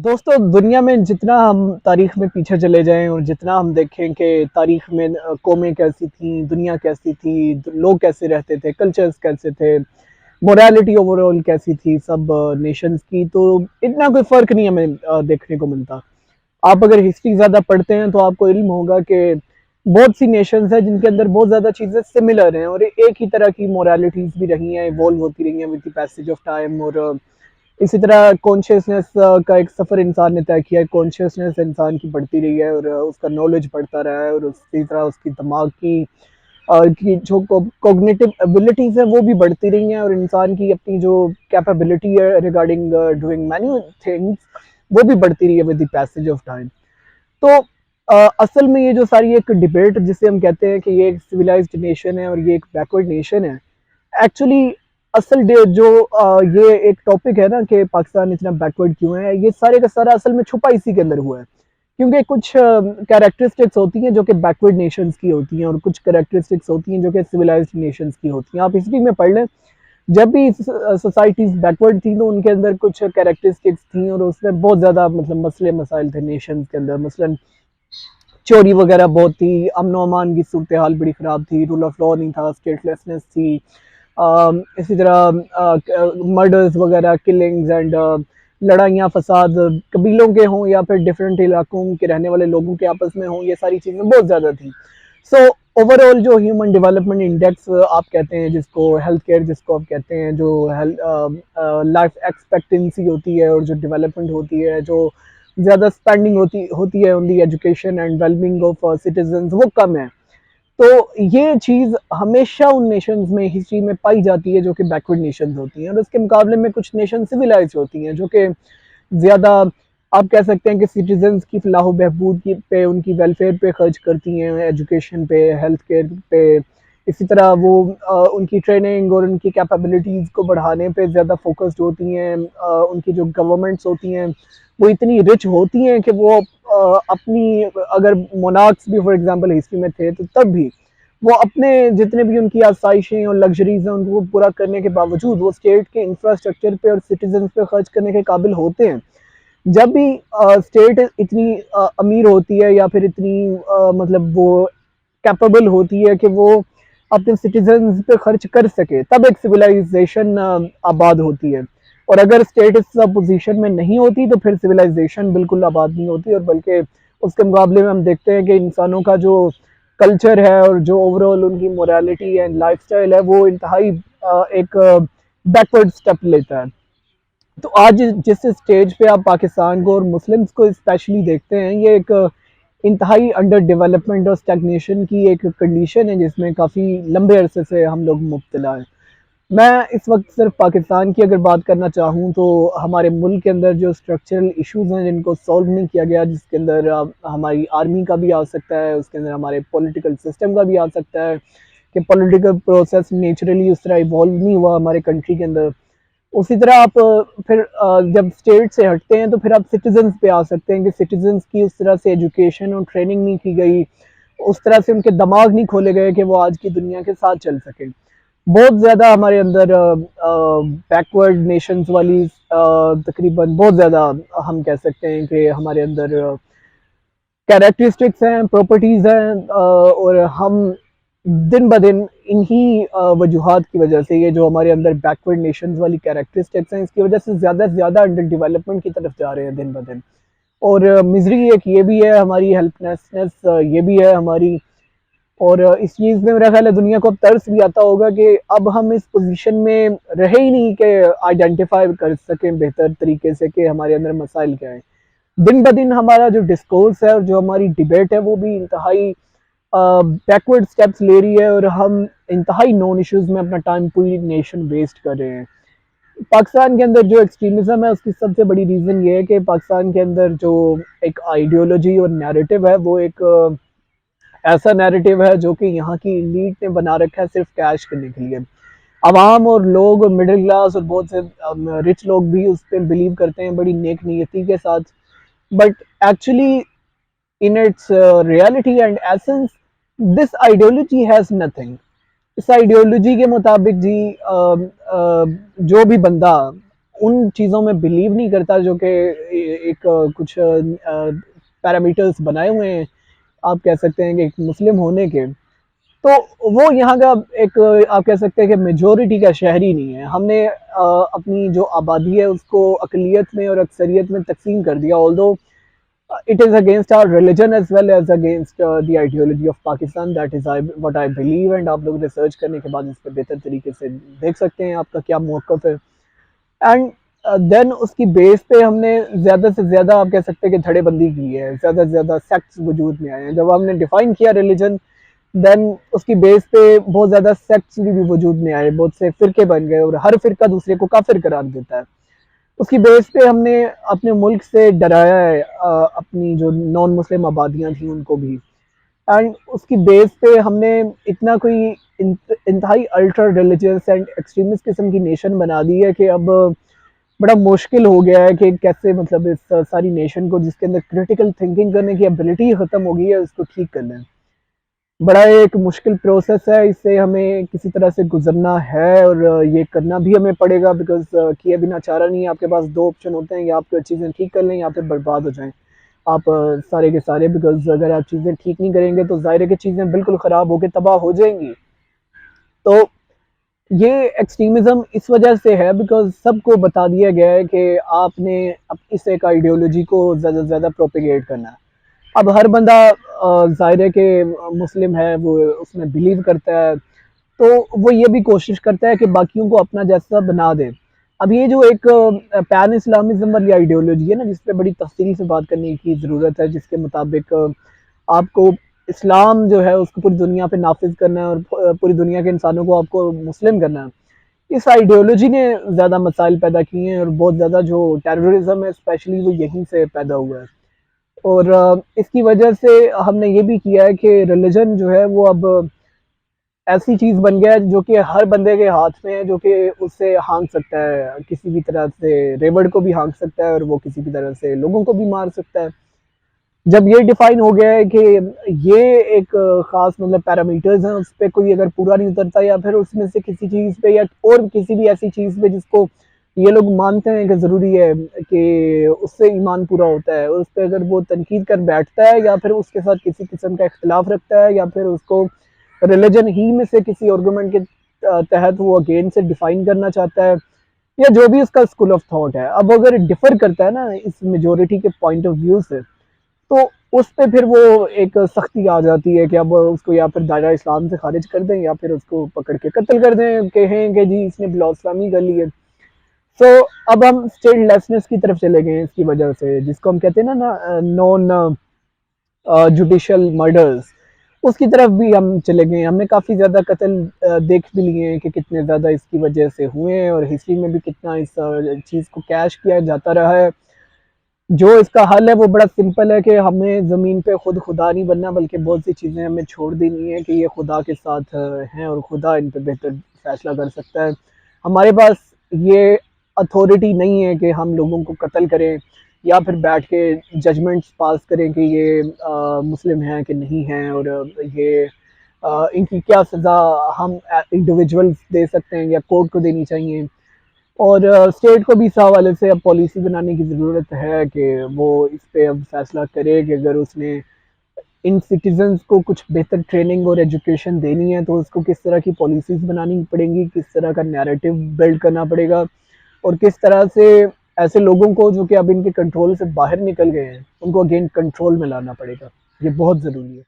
दोस्तों दुनिया में जितना हम तारीख में पीछे चले जाएं और जितना हम देखें कि तारीख में कौमें कैसी थी, दुनिया कैसी थी, लोग कैसे रहते थे, कल्चर्स कैसे थे, मोरालिटी ओवरऑल कैसी थी सब नेशंस की, तो इतना कोई फ़र्क नहीं हमें देखने को मिलता। आप अगर हिस्ट्री ज़्यादा पढ़ते हैं तो आपको इल्म होगा कि बहुत सी नेशंस हैं जिनके अंदर बहुत ज़्यादा चीज़ें सिमिलर हैं और एक ही तरह की मोरालिटीज़ भी रही हैं, इवॉल्व होती रही हैं with the passage of time. और इसी तरह कॉन्शियसनेस का एक सफ़र इंसान ने तय किया है। कॉन्शियसनेस इंसान की बढ़ती रही है और उसका नॉलेज बढ़ता रहा है और उसी तरह उसकी दिमाग की जो कॉग्निटिव एबिलिटीज़ है वो भी बढ़ती रही हैं और इंसान की अपनी जो कैपेबिलिटी है रिगार्डिंग डूइंग मैनी थिंग्स वो भी बढ़ती रही है with the passage of time. तो असल में ये जो सारी एक डिबेट जिसे हम कहते हैं कि ये एक सिविलाइज्ड नेशन है और ये एक बैकवर्ड नेशन है, एक्चुअली असल जो ये एक टॉपिक है ना कि पाकिस्तान इतना बैकवर्ड क्यों है, ये सारे का सारा असल में छुपा इसी के अंदर हुआ है। क्योंकि कुछ कैरेक्टरिस्टिक्स होती हैं जो कि बैकवर्ड नेशंस की होती हैं और कुछ कैरेक्टरिस्टिक्स होती हैं जो कि सिविलाइज्ड नेशंस की होती हैं। आप हिस्ट्री में पढ़ लें, जब भी सोसाइटीज़ बैकवर्ड थी तो उनके अंदर कुछ कैरेक्टरिस्टिक्स थी और उसमें बहुत ज़्यादा मतलब मसले मसाइल थे नेशंस के अंदर। मसलन चोरी वगैरह बहुत थी, अमन अमान की सूरत हाल बड़ी ख़राब थी, रूल ऑफ लॉ नहीं था, स्टेटलेसनेस थी। इसी तरह मर्डर्स वगैरह, किलिंग्स एंड लड़ाइयाँ फसाद कबीलों के हों या फिर डिफरेंट इलाकों के रहने वाले लोगों के आपस में हों, ये सारी चीज़ें बहुत ज़्यादा थी। सो ओवरऑल जो ह्यूमन डेवलपमेंट इंडेक्स आप कहते हैं, जिसको हेल्थ केयर जिसको आप कहते हैं, जो लाइफ एक्सपेक्टेंसी होती है और जो डेवलपमेंट होती है, जो ज़्यादा स्पेंडिंग होती होती है on the education and wellbeing of citizens, वो कम है। तो ये चीज़ हमेशा उन नेशंस में हिस्ट्री में पाई जाती है जो कि बैकवर्ड नेशंस होती हैं और उसके मुकाबले में कुछ नेशन सिविलाइज होती हैं जो कि ज़्यादा आप कह सकते हैं कि सिटीजन्स की फलाह बहबूद की पे, उनकी वेलफेयर पे खर्च करती हैं, एजुकेशन पे, हेल्थ केयर पे। इसी तरह वो उनकी ट्रेनिंग और उनकी कैपेबिलिटीज़ को बढ़ाने पे ज़्यादा फोकस्ड होती हैं। उनकी जो गवर्नमेंट्स होती हैं वो इतनी रिच होती हैं कि वो अपनी अगर मोनार्क्स भी फॉर एग्जांपल हिस्ट्री में थे तो तब भी वो अपने जितने भी उनकी आसाइशें और लग्जरीज हैं उनको पूरा करने के बावजूद वो स्टेट के इंफ्रास्ट्रक्चर पे और सिटीजन पे खर्च करने के काबिल होते हैं। जब भी स्टेट इतनी अमीर होती है या फिर इतनी मतलब वो कैपेबल होती है कि वो अपने सिटीजन्स पे खर्च कर सके, तब एक सिविलाइजेशन आबाद होती है। और अगर स्टेट इस पोजीशन में नहीं होती तो फिर सिविलाइजेशन बिल्कुल आबाद नहीं होती और बल्कि उसके मुकाबले में हम देखते हैं कि इंसानों का जो कल्चर है और जो ओवरऑल उनकी मोरालिटी एंड लाइफस्टाइल है वो इंतहाई एक बैकवर्ड स्टेप लेता है। तो आज जिस स्टेज पे आप पाकिस्तान को और मुस्लिम्स को स्पेशली देखते हैं, ये एक इंतहाई अंडर डेवलपमेंट और स्टैग्नेशन की एक कंडीशन है जिसमें काफ़ी लंबे अरसे से हम लोग मुब्तला हैं। मैं इस वक्त सिर्फ पाकिस्तान की अगर बात करना चाहूँ तो हमारे मुल्क के अंदर जो स्ट्रक्चरल इश्यूज हैं जिनको सॉल्व नहीं किया गया, जिसके अंदर हमारी आर्मी का भी आ सकता है, उसके अंदर हमारे पॉलिटिकल सिस्टम का भी आ सकता है कि पॉलिटिकल प्रोसेस नेचुरली उस तरह इवॉल्व नहीं हुआ हमारे कंट्री के अंदर। उसी तरह आप फिर जब स्टेट से हटते हैं तो फिर आप सिटीजन्स पे आ सकते हैं कि सिटीजन्स की उस तरह से एजुकेशन और ट्रेनिंग नहीं की गई, उस तरह से उनके दिमाग नहीं खोले गए कि वो आज की दुनिया के साथ चल सकें। बहुत ज़्यादा हमारे अंदर बैकवर्ड नेशंस वाली तकरीबन बहुत ज़्यादा हम कह सकते हैं कि हमारे अंदर कैरेक्टरिस्टिक्स हैं, प्रॉपर्टीज़ हैं, और हम दिन ब दिन इन्हीं वजूहात की वजह से, ये जो हमारे अंदर बैकवर्ड नेशंस वाली कैरेक्टरिस्टिक्स हैं, इसकी वजह से ज़्यादा से ज़्यादा अंडर डेवलपमेंट की तरफ जा रहे हैं दिन ब दिन। और मिजरी एक ये भी है हमारी, हेल्पलेसनेस ये भी है हमारी। और इस चीज़ में मेरा ख्याल है दुनिया को अब तरस भी आता होगा कि अब हम इस पोजीशन में रहे ही नहीं कि आइडेंटिफाई कर सकें बेहतर तरीके से कि हमारे अंदर मसाइल क्या हैं। दिन ब दिन हमारा जो डिस्कोर्स है और जो हमारी डिबेट है वो भी इंतहाई बैकवर्ड स्टेप्स ले रही है और हम इंतहाई नॉन इश्यूज़ में अपना टाइम पूरी नेशन वेस्ट कर रहे हैं। पाकिस्तान के अंदर जो एक्सट्रीमिज़म है उसकी सबसे बड़ी रीज़न ये है कि पाकिस्तान के अंदर जो एक आइडियोलॉजी और नैरेटिव है वो एक ऐसा नैरेटिव है जो कि यहाँ की एलीट ने बना रखा है सिर्फ कैश करने के लिए। आवाम और लोग और मिडिल क्लास और बहुत से रिच लोग भी उस पर बिलीव करते हैं बड़ी नेक नीयती के साथ, but actually in its reality and essence this ideology has nothing। इस आइडियोलॉजी के मुताबिक जी जो भी बंदा ان چیزوں میں بلیو نہیں کرتا جو کہ ایک کچھ پیرامیٹرز بنائے ہوئے ہیں آپ کہہ سکتے ہیں کہ ایک مسلم ہونے کے، تو وہ یہاں کا ایک آپ کہہ سکتے ہیں کہ میجورٹی کا شہری نہیں ہے. ہم نے اپنی جو آبادی ہے اس کو اقلیت میں اور اکثریت میں تقسیم کر دیا. although it is against our religion as well as against the ideology of Pakistan. That is what I believe. And آپ لوگ ریسرچ کرنے کے بعد اس پہ بہتر طریقے سے دیکھ سکتے ہیں آپ کا کیا موقف ہے. اینڈ دین اس کی بیس پہ ہم نے زیادہ سے زیادہ آپ کہہ سکتے ہیں کہ دھڑے بندی کی ہے، زیادہ سے زیادہ سیکٹس وجود میں آئے ہیں. جب ہم نے ڈیفائن کیا ریلیجن، دین اس کی بیس پہ بہت زیادہ سیکٹس بھی وجود میں آئے، بہت سے فرقے بن گئے اور ہر فرقہ دوسرے کو کافر قرار دیتا ہے. اس کی بیس پہ ہم نے اپنے ملک سے ڈرایا ہے اپنی جو نان مسلم آبادیاں تھیں ان کو بھی. اینڈ اس کی بیس پہ ہم نے اتنا کوئی انتہائی الٹرا ریلیجیس اینڈ ایکسٹریمسٹ قسم کی نیشن بنا دی ہے کہ اب بڑا مشکل ہو گیا ہے کہ کیسے مطلب اس ساری نیشن کو، جس کے اندر کریٹیکل تھنکنگ کرنے کی ایبلٹی ختم ہو گئی ہے، اس کو ٹھیک کرنا ہے. بڑا ایک مشکل پروسیس ہے، اس سے ہمیں کسی طرح سے گزرنا ہے اور یہ کرنا بھی ہمیں پڑے گا، بیکاز کیے بنا چارہ نہیں ہے. آپ کے پاس دو آپشن ہوتے ہیں، یا آپ چیزیں ٹھیک کر لیں یا پھر برباد ہو جائیں آپ سارے کے سارے. بیکاز اگر آپ چیزیں ٹھیک نہیں کریں گے تو ظاہر ہے کہ چیزیں بالکل خراب ہو کے تباہ ہو جائیں گی. تو یہ ایکسٹریمزم اس وجہ سے ہے بیکاز سب کو بتا دیا گیا ہے کہ آپ نے اس ایک آئیڈیولوجی کو زیادہ سے زیادہ پروپیگیٹ کرنا ہے. اب ہر بندہ ظاہر ہے کہ مسلم ہے، وہ اس میں بلیو کرتا ہے، تو وہ یہ بھی کوشش کرتا ہے کہ باقیوں کو اپنا جیسا بنا دے. اب یہ جو ایک پین اسلامزم والی آئیڈیولوجی ہے نا، جس پہ بڑی تفصیل سے بات کرنے کی ضرورت ہے، جس کے مطابق آپ کو اسلام جو ہے اس کو پوری دنیا پہ نافذ کرنا ہے اور پوری دنیا کے انسانوں کو آپ کو مسلم کرنا ہے. اس آئیڈیولوجی نے زیادہ مسائل پیدا کیے ہیں اور بہت زیادہ جو ٹیررزم ہے اسپیشلی وہ یہیں سے پیدا ہوا ہے. اور اس کی وجہ سے ہم نے یہ بھی کیا ہے کہ ریلیجن جو ہے وہ اب ایسی چیز بن گیا ہے جو کہ ہر بندے کے ہاتھ میں ہے، جو کہ اس سے ہانک سکتا ہے، کسی بھی طرح سے ریوڑ کو بھی ہانک سکتا ہے اور وہ کسی بھی طرح سے لوگوں کو بھی مار سکتا ہے. جب یہ ڈیفائن ہو گیا ہے کہ یہ ایک خاص مطلب پیرامیٹرز ہیں، اس پہ کوئی اگر پورا نہیں اترتا یا پھر اس میں سے کسی چیز پہ یا اور کسی بھی ایسی چیز پہ جس کو یہ لوگ مانتے ہیں کہ ضروری ہے کہ اس سے ایمان پورا ہوتا ہے، اس پہ اگر وہ تنقید کر بیٹھتا ہے یا پھر اس کے ساتھ کسی قسم کا اختلاف رکھتا ہے یا پھر اس کو ریلیجن ہی میں سے کسی آرگومنٹ کے تحت وہ اگین سے ڈیفائن کرنا چاہتا ہے یا جو بھی اس کا اسکول آف تھاٹ ہے، اب اگر ڈفر کرتا ہے نا اس میجورٹی کے پوائنٹ آف ویو سے، تو اس پہ پھر وہ ایک سختی آ جاتی ہے کہ اب اس کو یا پھر دائرہ اسلام سے خارج کر دیں یا پھر اس کو پکڑ کے قتل کر دیں، کہیں کہ جی اس نے بلا اسلامی کر لی ہے. سو اب ہم اسٹیٹ لیسنس کی طرف چلے گئے ہیں اس کی وجہ سے، جس کو ہم کہتے ہیں نا نان جوڈیشل مرڈرز، اس کی طرف بھی ہم چلے گئے ہیں. ہم نے کافی زیادہ قتل دیکھ بھی لیے ہیں کہ کتنے زیادہ اس کی وجہ سے ہوئے ہیں اور ہسٹری میں بھی کتنا اس چیز کو کیش کیا جاتا رہا ہے. جو اس کا حل ہے وہ بڑا سمپل ہے کہ ہمیں زمین پہ خود خدا نہیں بننا، بلکہ بہت سی چیزیں ہمیں چھوڑ دینی ہے کہ یہ خدا کے ساتھ ہیں اور خدا ان پہ بہتر فیصلہ کر سکتا ہے. ہمارے پاس یہ اتھارٹی نہیں ہے کہ ہم لوگوں کو قتل کریں یا پھر بیٹھ کے ججمنٹس پاس کریں کہ یہ مسلم ہیں کہ نہیں ہیں اور یہ ان کی کیا سزا ہم انڈیویجولز دے سکتے ہیں یا کورٹ کو دینی چاہیے. اور اسٹیٹ کو بھی اس حوالے سے اب پالیسی بنانے کی ضرورت ہے کہ وہ اس پہ اب فیصلہ کرے کہ اگر اس نے ان سٹیزنز کو کچھ بہتر ٹریننگ اور ایجوکیشن دینی ہے تو اس کو کس طرح کی پالیسیز بنانی پڑیں گی، کس طرح کا نیریٹو بلڈ کرنا پڑے گا، اور کس طرح سے ایسے لوگوں کو جو کہ اب ان کے کنٹرول سے باہر نکل گئے ہیں ان کو اگین کنٹرول میں لانا پڑے گا. یہ بہت ضروری ہے.